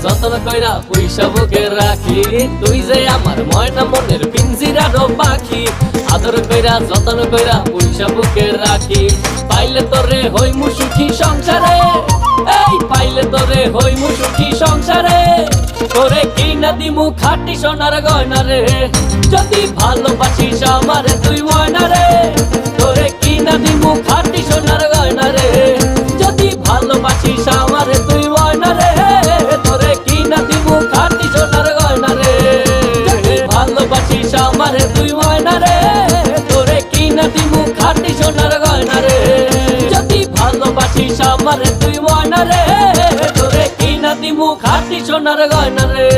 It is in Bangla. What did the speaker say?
যতন কইরা পয়সা বুকে রাখি, তুই যে আমার ময়না মনের পিঞ্জিরারও পাখি। আদর কইরা যতন কইরা পয়সা বুকে রাখি, পাইলে তোরে হইমু সুখী সংসারে, এই পাইলে তোরে হইমু সুখী সংসারে। তোরে কিনা দিমু খাঁটি সোনার গয়না রে, যদি ভালোবাসিস আমারে তুই ময়না রে। তোরে কিনা দিমু খাঁটি সোনার গয়না রে, যদি ভালোবাসিস আমারে তুই ময়না রে। তোরে কিনা দিমু খাঁটি সোনার গয়না রে, যদি ভালোবাসিস আমারে তুই ময়না রে। তোরে কিনা দিমু খাঁটি সোনার গয়না রে, যদি ভালোবাসিস আমারে তুই ময়না রে। তোরে কিনা দিমু খাঁটি সোনার গয়না রে।